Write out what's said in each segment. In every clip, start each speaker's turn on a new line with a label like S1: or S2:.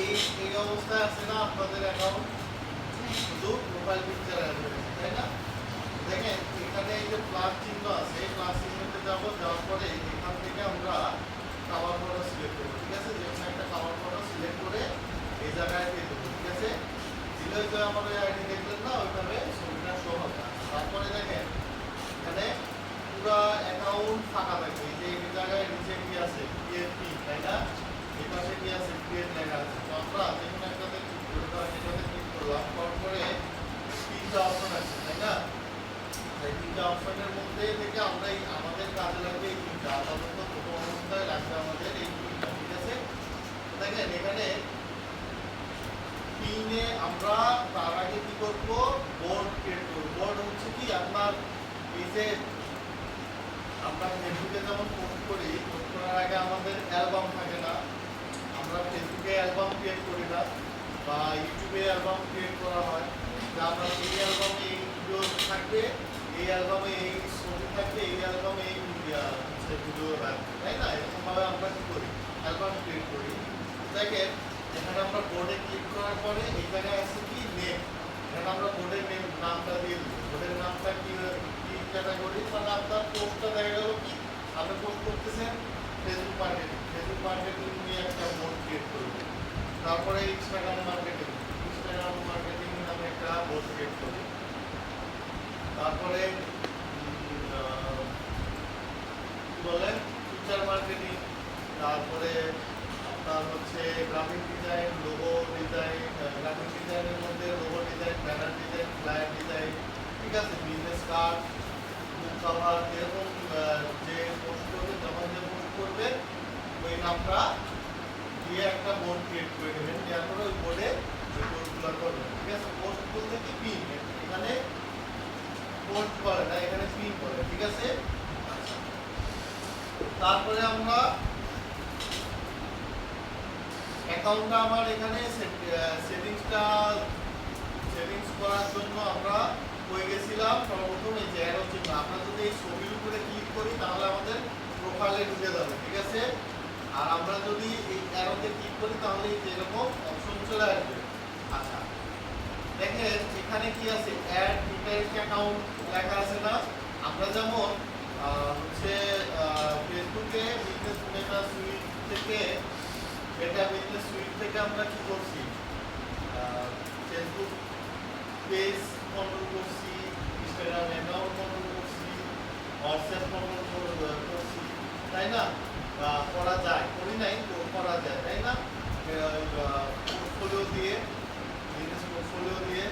S1: এই এই অবস্থায় আছে না আপনাদের অ্যাকাউন্ট, শুধু প্রোফাইল পিকচার আসবে, তাই না? দেখেন এখানে এই যে প্লাস চিহ্ন আছে, এই প্লাস চিহ্নতে যাবো, যাওয়ার পরে এখান থেকে আমরা কাভার ফটো সিলেক্ট করবো, ঠিক আছে? যে কোনো একটা কাভার ফটো সিলেক্ট করে এই জায়গায় দিয়ে দেবো, ঠিক আছে? দিলে যে আমার ওই আইডি দেখলেন না, ওইভাবে ছবিটা শো হবে। তারপরে দেখেন এখানে পুরো অ্যাকাউন্ট ফাঁকা থাকবে, এই যে এই জায়গায় নিচে কি আছে, ক্রিয়েট পিন, তাই না? এই পাশে কি আছে, ক্রিয়েট লেখা আছে। তো আমরা যে কোনো একটাতে ক্লিক করবো, এটাতে ক্লিক করলাম, তারপরে তিনটা অপশন আছে, তাই না? এই তিনটা অপশনের মধ্যে থেকে আমরা আমাদের কাজে লাগবে এই তিনটা, আপাতত প্রথম অবস্থায় লাগবে আমাদের এই তিনটা, ঠিক আছে? দেখেন এখানে পিনে আমরা তার আগে কি করব, বোর্ড ক্রিয়েট করব। বোর্ড হচ্ছে কি আপনার এই যে আমরা ফেসবুকে যেমন পোস্ট করি, পোস্ট করার আগে আমাদের অ্যালবাম থাকে না, আমরা ফেসবুকে অ্যালবাম ক্রিয়েট করি না, বা ইউটিউবে অ্যালবাম ক্রিয়েট করা হয়, যা আমরা এই অ্যালবামে এই ভিডিও থাকবে, এই অ্যালবামে এই ছবি থাকবে, এই অ্যালবামে এই ভিডিও রাখবে, তাই না? এরকমভাবে আমরা কি করি, অ্যালবাম ক্রিয়েট করি। দেখেন এখানে আমরা বোর্ডে ক্লিক করার পরে এই জায়গায় আছে কি নেম, এখানে আমরা বোর্ডের নেম নামটা দিয়ে দিব। বোর্ডের নামটা কি কি ক্যাটাগরি, তাহলে আপনার পোস্টটা দেখা গেল কি আপনি পোস্ট করতেছেন ফেসবুক মার্কেটিং, ফেসবুক মার্কেটিং নিয়ে একটা বোর্ড ক্রিয়েট করব। তারপরে ইনস্টাগ্রাম মার্কেটিং, ইনস্টাগ্রাম মার্কেটিং নামে একটা বোর্ড ক্রিয়েট করব। তারপরে কি বলেন, ফিচার মার্কেটিং, তারপরে আপনার হচ্ছে graphic design, logo design, graphic ডিজাইনের মধ্যে logo design, banner design, flyer design, ঠিক আছে? বিজনেস কার্ড, বুক কভার, এরকম যে পোস্ট করবে, যখন যে পোস্ট করবে ওই নামটা দিয়ে একটা বোর্ড ক্রিয়েট করে নেবেন, দেওয়ার পরে ওই বোর্ডে ওই পোস্টগুলো করবেন, ঠিক আছে? পোস্ট বলতে কি পিন, এখানে পোস্ট করে না, এখানে পিন করে, ঠিক আছে? আচ্ছা, তারপরে আমরা অ্যাকাউন্টটা আমার এখানে সেটিংস করার জন্য আমরা হয়ে গেছিলাম সর্বপ্রথম এই যে অ্যারো চিহ্ন। আমরা যদি এই ছবির উপরে ক্লিক করি তাহলে আমাদের প্রোফাইলে ঢুকে যাবে, ঠিক আছে? আর আমরা যদি এই অ্যারোতে ক্লিক করি তাহলে এই এরকম অপশন চলে আসবে। আচ্ছা, দেখেন এখানে কি আছে, অ্যাড ইন্টারেস্ট অ্যাকাউন্ট লেখা আছে না? আমরা যেমন হচ্ছে ফেসবুকে বিজনেস মেটা সুইট থেকে, এটা বিজনেস সুইট থেকে আমরা কি করছি, ফেসবুক পেজ কন্ট্রোল করছি, ইনস্টাগ্রাম অ্যাকাউন্ট কন্ট্রোল করছি, হোয়াটসঅ্যাপ কন্ট্রোল করছি, তাই না? করা যায়, করি নাই, করা যায়, তাই না? পোর্টফোলিও দিয়ে, বিজনেস পোর্টফোলিও দিয়ে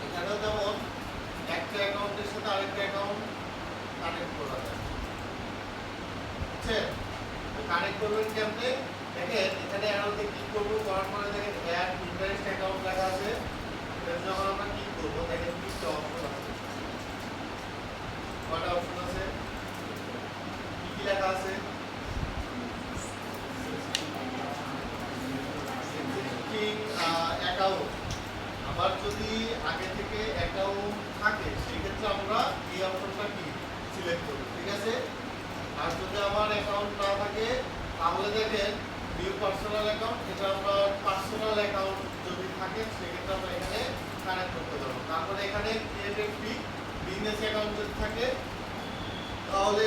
S1: এখানেও যেমন একটা অ্যাকাউন্টের সাথে আরেকটা অ্যাকাউন্ট কানেক্ট করা যায়, বুঝছেন? কানেক্ট করবেন কেমনে? দেখেন এখানে অ্যারোতে ক্লিক করবো, করার পরে দেখেন অ্যাড ইন্টারেস্ট অ্যাকাউন্ট লেখা আছে। এটা যখন আমরা ক্লিক করবো দেখেন তিনটা অপশন আছে। কয়টা অপশন আছে? কি কি লেখা আছে? Existing account. আবার যদি আগে থেকে অ্যাকাউন্ট থাকে সেই ক্ষেত্রে আমরা এই অপশনটা কি সিলেক্ট করব, ঠিক আছে? আর যদি আমার অ্যাকাউন্ট না থাকে তাহলে দেখেন নিউ পার্সোনাল অ্যাকাউন্ট, এটা আমরা পার্সোনাল অ্যাকাউন্ট যদি থাকে সেক্ষেত্রে আমরা এখানে কানেক্ট করতে পারবো। তারপরে এখানে ক্রিয়েটেড ফি, বিজনেস অ্যাকাউন্ট যদি থাকে তাহলে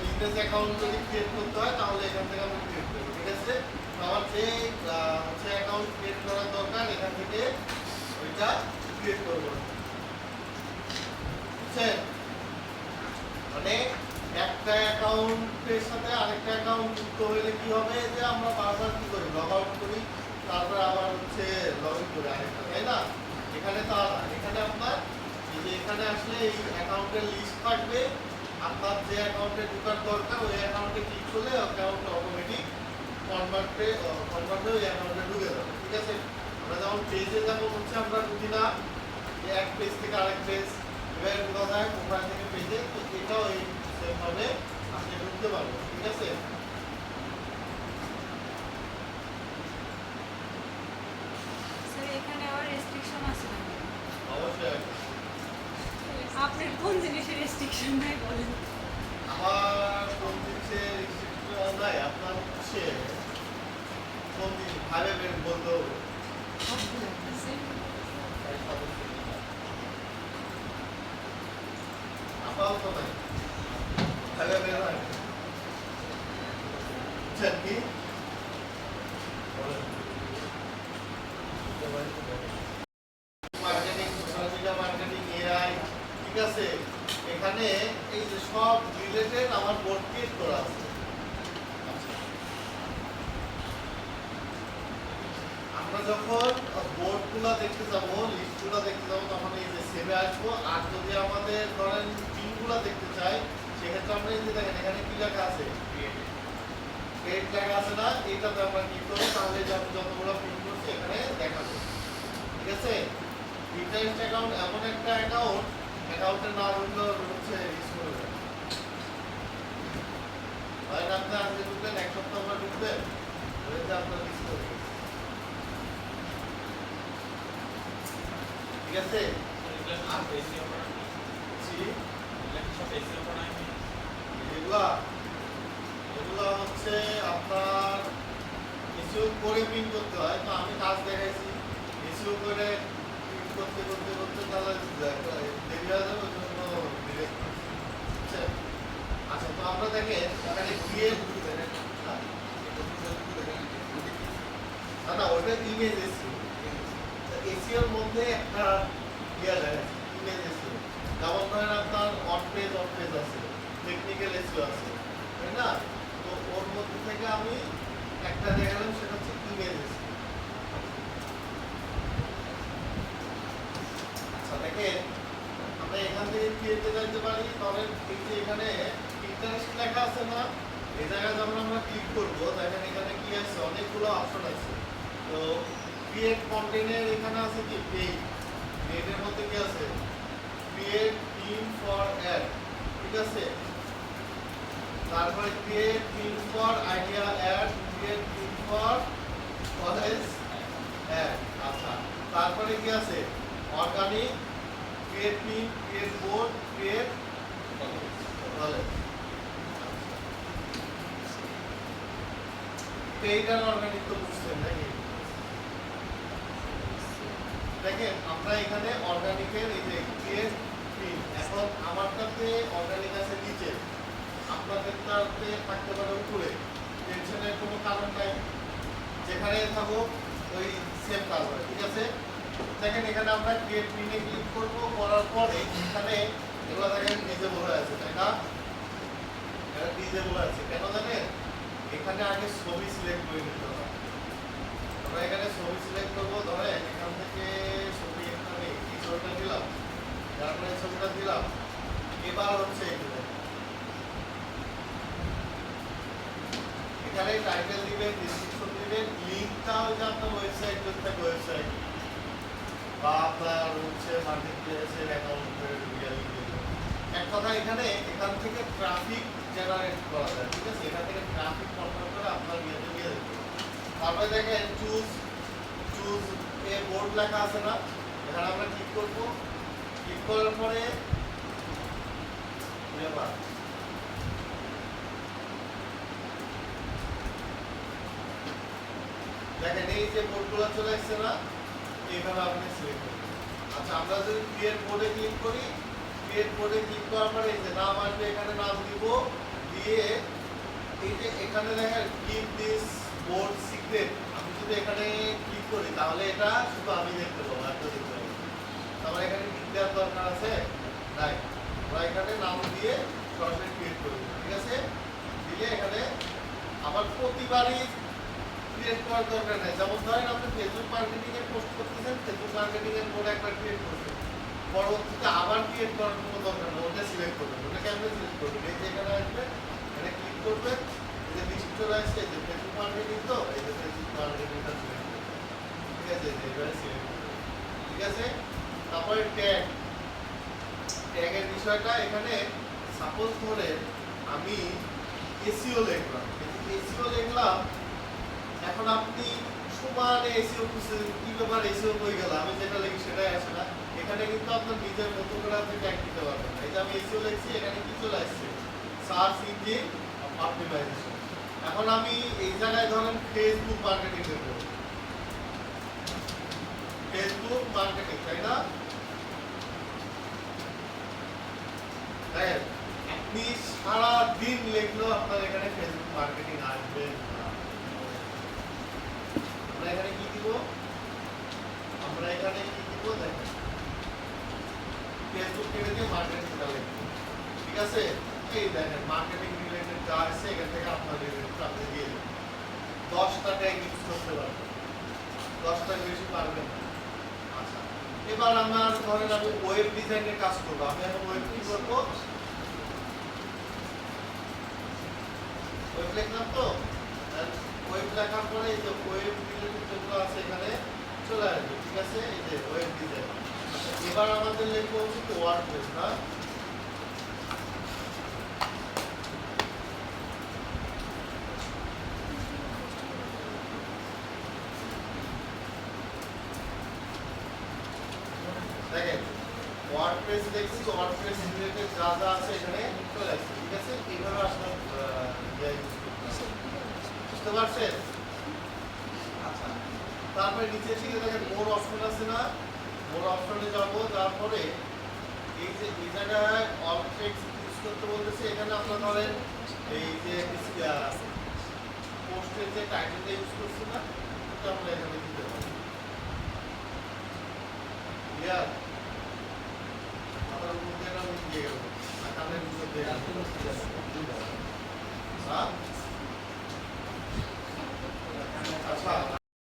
S1: বিজনেস অ্যাকাউন্ট যদি ক্রিয়েট করতে হয় তাহলে এখান থেকে আমরা ক্রিয়েট করবো, ঠিক আছে? আমার যে হচ্ছে অ্যাকাউন্ট ক্রিয়েট করার দরকার এখান থেকে ওইটা ক্রিয়েট করবো, বুঝছেন? মানে একটা অ্যাকাউন্টের সাথে আরেকটা অ্যাকাউন্ট যুক্ত হলে কি হবে, যে আমরা বারবার কি করি, লগ আউট করি, তারপরে আবার হচ্ছে লগ ইন করি আরেকটা, তাই না? এখানে তা না, এখানে আপনার এই যে এখানে আসলে এই অ্যাকাউন্টের লিস্ট থাকবে, আপনার যে অ্যাকাউন্টে ঢোকার দরকার ওই অ্যাকাউন্টে ক্লিক করলে অ্যাকাউন্ট অটোমেটিক কনভার্টে ওই অ্যাকাউন্টে ঢুকে যাবে, ঠিক আছে? আমরা যেমন পেজে যেমন হচ্ছে আমরা ঢুকি না, এক পেজ থেকে আরেক পেজ এভাবে ঢোকা যায়, প্রোফাইল থেকে পেজে, তো এটাও এই সেমভাবে আপনি ঢুকতে পারবেন, ঠিক আছে?
S2: স্যার এখানে আবার রেস্ট্রিকশন আছে না?
S1: অবশ্যই।
S2: আপনার কোন জিনিসের রেস্ট্রিকশন নাই বলেন?
S1: আমার কোন জিনিসে রেস্ট্রিকশন নাই, আপনার হচ্ছে ভাবে বের বলতে হবে আপাতত নাই ভাবে বের হয় বুঝছেন কি marketing social media marketing AI ঠিক আছে এখানে এই যে সব রিলেটেড আমার বোর্ড ক্রিয়েট করা আছে আমরা যখন বোর্ডগুলো দেখতে যাব লিস্টগুলো দেখতে যাব তখন এই যে সেভে আসবো আর যদি আমাদের ধরেন পিনগুলো দেখতে চাই সেক্ষেত্রে আমরা এই যে দেখেন এখানে কি লেখা আছে ক্রিয়েট লেখা আছে না এইটাতে আমরা ক্লিক করব তাহলে যে আমি যতগুলো পিন করছি এখানে দেখাবো ঠিক আছে ইন্টারেস্ট অ্যাকাউন্ট এমন একটা অ্যাকাউন্টের নাম হচ্ছে স্কুল হয় না আপনি আজকে ঢুকলেন এক সপ্তাহ আমরা ঢুকবেন হয়েছে আপনার স্কুল ঠিক আছে এগুলা হচ্ছে আপনার এসিও করে প্রিন্ট করতে হয় তো আমি কাজ দেখাইছি এসিও করে প্রিন্ট করতে করতে করতে তাহলে দেরি হয়ে যাবে ওই জন্য ডিরেক্ট বুঝছেন আচ্ছা তো আমরা দেখেন এখানে ক্রিয়েট না না ওটা ইমেজ এসিও এসিওর মধ্যে একটা ইয়ে দেখাচ্ছে ইমেজ এসিও যেমন ধরেন আপনার অন পেজ আছে টেকনিক্যাল এসিও আছে তাই না তো ওর মধ্যে থেকে আমি একটা দেখালাম সেটা হচ্ছে ইমেজ এসিও আচ্ছা দেখেন আমরা এখান থেকে ক্রিয়েটে যাইতে পারি ধরেন এই যে এখানে ইন্টারেস্ট লেখা আছে না এই জায়গায় যখন আমরা ক্লিক করবো দেখেন এখানে কি আছে অনেকগুলো অপশন আছে তো ক্রিয়েট কন্টেন্টের এখানে আছে কি পেজ পেজের মধ্যে কি আছে ক্রিয়েট থিম ফর অ্যাড ঠিক আছে তারপরে create theme for idea add create theme for college add আচ্ছা তারপরে কি আছে organic create theme create board create college paid আর অর্গানিক তো বুঝছেন নাকি দেখেন আমরা এখানে অর্গানিকের এই যে ক্রিয়েট থিম এখন আমারটাতে অর্গানিক আছে নিচে আপনাদেরটাতে থাকতে পারে উপরে টেনশনের কোনো কারণ নাই যেখানে থাকুক ওই সেম কাজ হয় ঠিক আছে দেখেন এখানে আমরা ক্রিয়েট থিমে ক্লিক করবো করার পরে এখানে এগুলো দেখেন ডিজেবল হয়ে আছে তাই না এটা ডিজেবল আছে কেন জানেন এখানে আগে ছবি সিলেক্ট করে নিতে হবে আমরা এখানে ছবি সিলেক্ট করবো ধরেন এখান থেকে ছবি এখানে এই ছবিটা দিলাম তারপরে ছবিটা দিলাম এবার হচ্ছে এখানে টাইটেল দিবেন ডেসক্রিপশন দিবেন লিংকটা হচ্ছে আপনার ওয়েবসাইট থেকে ওয়েবসাইট বা আপনার হচ্ছে মার্কেট প্লেসের অ্যাকাউন্টের লিঙ্ক এক কথা এখানে এখান থেকে ট্রাফিক জেনারেট করা যায় ঠিক আছে এখান থেকে ট্রাফিক কন্ট্রোল করে আপনার ইয়েতে দিয়ে দেবে তারপরে দেখেন চুজ এ বোর্ড লেখা আছে না এখানে আমরা ক্লিক করব ক্লিক করার পরে দেখেন এই যে বোর্ডগুলো চলে আসছে না এইভাবে আপনি সিলেক্ট করবেন আচ্ছা আমরা যদি ক্রিয়েট বোর্ডে ক্লিক করি ক্রিয়েট বোর্ডে ক্লিক করার পরে এই যে নাম আসবে এখানে নাম দিব দিয়ে এই যে এখানে দেখেন কিপ দিস বোর্ড সিক্রেট আমি যদি এখানে ক্লিক করি তাহলে এটা শুধু আমি দেখতে পাবো আর কেউ দেখতে পাবো তাহলে এখানে ক্লিক দেওয়ার দরকার আছে নাই আমরা এখানে নাম দিয়ে সরাসরি ক্রিয়েট করব ঠিক আছে দিলে এখানে আবার প্রতিবারই ক্রিয়েট করার দরকার নেই যেমন ধরেন আপনি ফেসবুক মার্কেটিং এ পোস্ট করতেছেন ফেসবুক মার্কেটিং এর বোর্ড একবার ক্রিয়েট করছেন পরবর্তীতে আবার ক্রিয়েট করার কোনো দরকার নেই ওটা সিলেক্ট করবেন ওটাকে আপনি সিলেক্ট করবেন এই যে এখানে আসবে এখানে ক্লিক করবেন এই যে লিস্ট চলে আসছে এই যে ফেসবুক মার্কেটিং তো এই যে ফেসবুক মার্কেটিংটা সিলেক্ট করবেন ঠিক আছে এই যে এবারে সিলেক্ট করবেন ঠিক আছে তারপরে ট্যাগের বিষয়টা এখানে সাপোজ ধরে আমি এসইও লিখলাম এসইও লিখলাম এখন আপনি সমানে এসইও খুঁজছেন কি ব্যাপার এসইও কই গেল আমি যেটা লিখি সেটাই আসে না এখানে কিন্তু আপনার নিজের মতো করে আপনি ট্যাগ দিতে পারবেন এই যে আমি এসইও লিখছি এখানে কি চলে আসছে সার্চ ইঞ্জিন অপটিমাইজেশন এখন আমি এই জায়গায় ধরেন ফেসবুক মার্কেটিং করব ফেসবুক মার্কেটিং, তাই না? দেখেন, আপনি সারা দিন লিখলেও আপনার এখানে ফেসবুক মার্কেটিং আসবে না। আমরা এখানে কি দিব? আমরা এখানে কি দিব দেখেন, ফেসবুক কেটে দিয়ে মার্কেটিংটা লিখব, ঠিক আছে? এই দেখেন মার্কেটিং রিলেটেড যা আছে এখান থেকে আপনার রিলেটেড আপনি দিয়ে দেবেন। 10টা ট্যাগ ইউজ করতে পারবেন, 10টার বেশি পারবেন না। আচ্ছা, এবার আমার ধরেন আমি ওয়েব ডিজাইনের কাজ করবো, আমি এখন ওয়েব কি করবো? ওয়েব লিখলাম তো, ওয়েব লেখার পরে এই যে ওয়েব রিলেটেড যেগুলো আছে এখানে চলে আসবে, ঠিক আছে? এই যে ওয়েব ডিজাইন। আচ্ছা, এবার আমাদের লিখবো হচ্ছে কি ওয়ার্ডপ্রেস, না? দেখেন ওয়ার্ডপ্রেস দেখছি, ওয়ার্ডপ্রেস রিলেটেড যা যা আছে এখানে চলে আসছে, ঠিক আছে? এইভাবে আসলে বুঝতে পারছেন? আচ্ছা, তারপরে নিচে থেকে দেখেন মোর অপশন আছে না? মোর অপশনে যাবো, তারপরে এই যে এই জায়গায় অল টেক্সট ইউজ করতে বলতেছে, এখানে আপনারা ধরেন এই যে পোস্টের যে টাইটেলটা ইউজ করছি না, এটা আমরা এখানে দিতে পারি। ক্লিয়ার? আপনার মধ্যে এটা আমি দিয়ে গেল, আর কানের ভিতর দিয়ে গেল। হ্যাঁ?